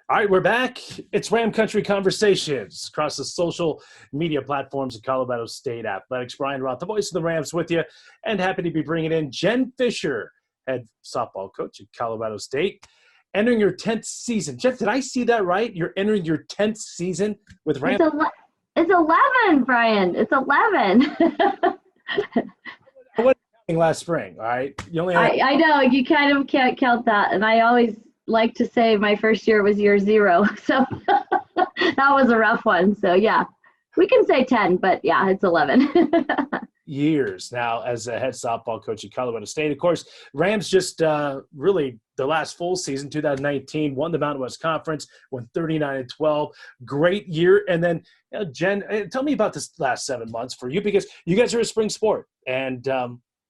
All right, we're back. It's Ram Country Conversations across the social media platforms of Colorado State Athletics. Brian Roth, the voice of the Rams, with you, and happy to be bringing in Jen Fisher, head softball coach at Colorado State, entering your 10th season. Jeff, did I see that right? You're entering your 10th season with It's Rams? it's 11, Brian. It's 11. I wasn't counting last spring, all right? You only had I know you kind of can't count that, and I always like to say my first year was year 0, so that was a rough one. So yeah, we can say 10, but yeah, it's 11. years now as a head softball coach at Colorado State. Of course, Rams just really the last full season, 2019, won the Mountain West Conference, won 39-12. Great year. And then, Jen, tell me about this last 7 months for you, because you guys are a spring sport and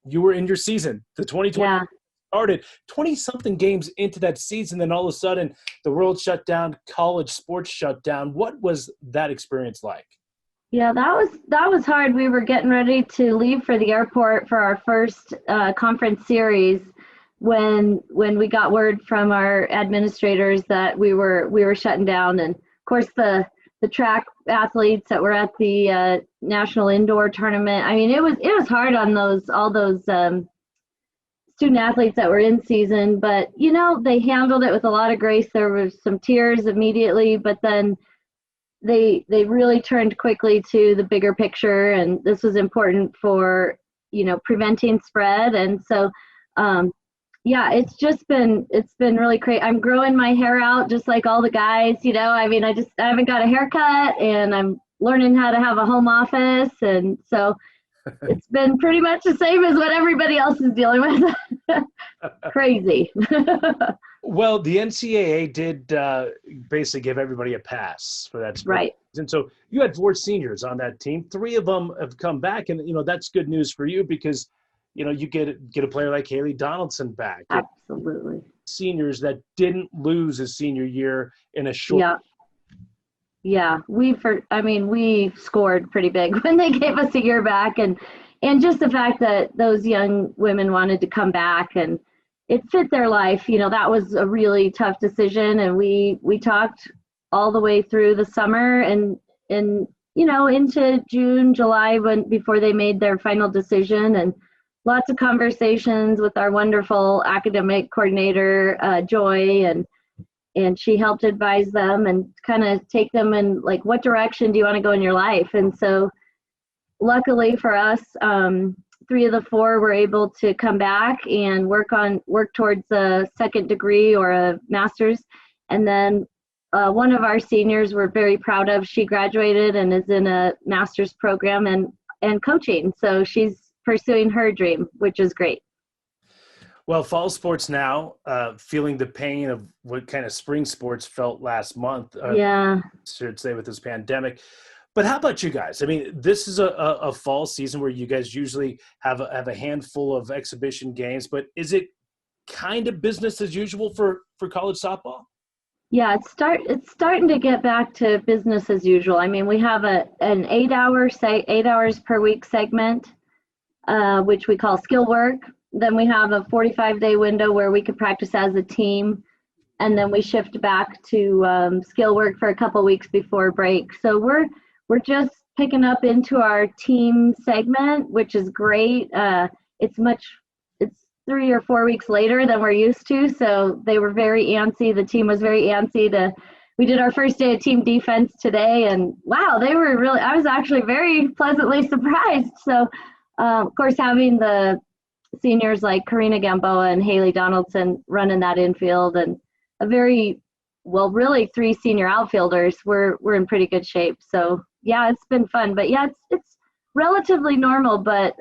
you were in your season. The 2020 Yeah. started 20-something games into that season. Then all of a sudden, the world shut down, college sports shut down. What was that experience like? Yeah, that was hard. We were getting ready to leave for the airport for our first conference series when we got word from our administrators that we were shutting down. And of course the track athletes that were at the national indoor tournament. I mean, it was hard on all those student athletes that were in season, but they handled it with a lot of grace. There was some tears immediately, but then they really turned quickly to the bigger picture, and this was important for preventing spread. And so yeah, it's been really great. I'm growing my hair out just like all the guys. I mean, I haven't got a haircut, and I'm learning how to have a home office, and so it's been pretty much the same as what everybody else is dealing with. Crazy. Well, the NCAA did basically give everybody a pass for that spring. Right. And so you had 4 seniors on that team. 3 of them have come back, and that's good news for you because you get a player like Haley Donaldson back. Absolutely. Seniors that didn't lose a senior year in a short. Yeah, we scored pretty big when they gave us a year back, and just the fact that those young women wanted to come back and it fit their life. That was a really tough decision, and we talked all the way through the summer and into June, July before they made their final decision, and lots of conversations with our wonderful academic coordinator, Joy, and she helped advise them and kind of take them in, like, what direction do you want to go in your life? And so luckily for us, 3 of the 4 were able to come back and work towards a second degree or a master's. And then one of our seniors we're very proud of, she graduated and is in a master's program and coaching. So she's pursuing her dream, which is great. Well, fall sports now, feeling the pain of what kind of spring sports felt last month. Yeah. Should say with this pandemic. But how about you guys? I mean, this is a fall season where you guys usually have a handful of exhibition games, but is it kind of business as usual for college softball? Yeah, it's starting to get back to business as usual. I mean, we have an 8 hours per week segment, which we call skill work. Then we have a 45-day window where we could practice as a team, and then we shift back to skill work for a couple weeks before break. So we're just picking up into our team segment, which is great. It's 3 or 4 weeks later than we're used to, so they were very antsy. The team was very antsy. We did our first day of team defense today, and wow, I was actually very pleasantly surprised. So of course, having the seniors like Karina Gamboa and Haley Donaldson running that infield, and really 3 senior outfielders, we're in pretty good shape. So yeah, it's been fun. But yeah, it's relatively normal. But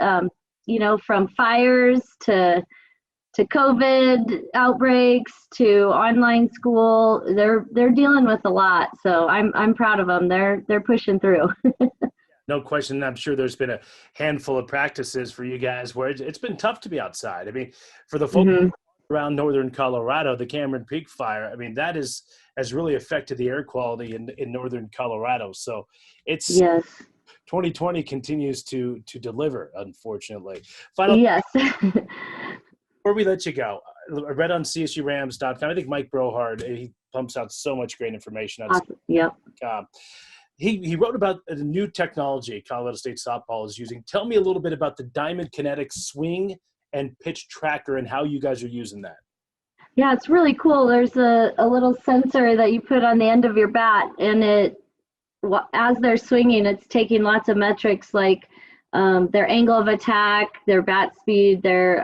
from fires to COVID outbreaks to online school, they're dealing with a lot. So I'm proud of them. They're pushing through. No question. I'm sure there's been a handful of practices for you guys where it's been tough to be outside. I mean, for the folks around northern Colorado, the Cameron Peak fire, I mean, that has really affected the air quality in northern Colorado. So it's yes. 2020 continues to deliver, unfortunately. Yes. Before we let you go, I read on CSURams.com. I think Mike Brohard, he pumps out so much great information. Awesome. Yep. He wrote about the new technology Colorado State softball is using. Tell me a little bit about the Diamond Kinetics swing and pitch tracker and how you guys are using that. Yeah, it's really cool. There's a little sensor that you put on the end of your bat, and as they're swinging, it's taking lots of metrics like their angle of attack, their bat speed, their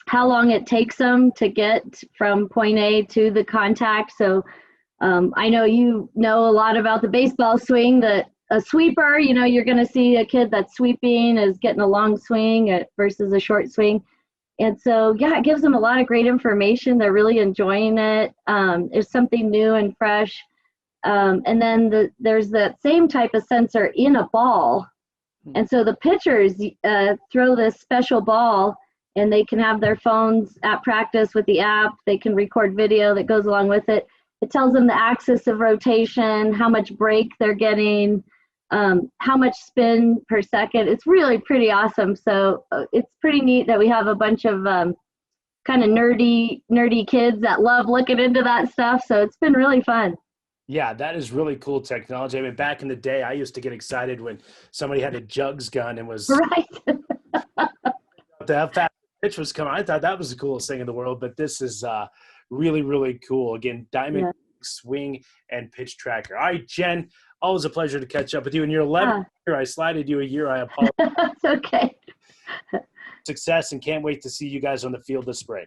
how long it takes them to get from point A to the contact. So I know you know a lot about the baseball swing, that a sweeper, you're going to see a kid that's sweeping is getting a long swing versus a short swing. And so, yeah, it gives them a lot of great information. They're really enjoying it. It's something new and fresh. And then there's that same type of sensor in a ball. And so the pitchers throw this special ball, and they can have their phones at practice with the app. They can record video that goes along with it. It tells them the axis of rotation, how much break they're getting, how much spin per second. It's really pretty awesome. So it's pretty neat that we have a bunch of kind of nerdy kids that love looking into that stuff. So it's been really fun. Yeah, that is really cool technology. I mean, back in the day, I used to get excited when somebody had a jugs gun and was right. how fast the pitch was coming. I thought that was the coolest thing in the world, but this is really, really cool. Again, Diamond swing and pitch tracker. All right, Jen, always a pleasure to catch up with you. In your 11th year, I slided you a year. I apologize. It's okay. Success, and can't wait to see you guys on the field this spring.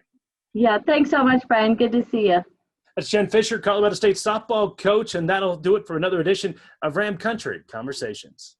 Yeah, thanks so much, Brian. Good to see you. That's Jen Fisher, Colorado State softball coach, and that'll do it for another edition of Ram Country Conversations.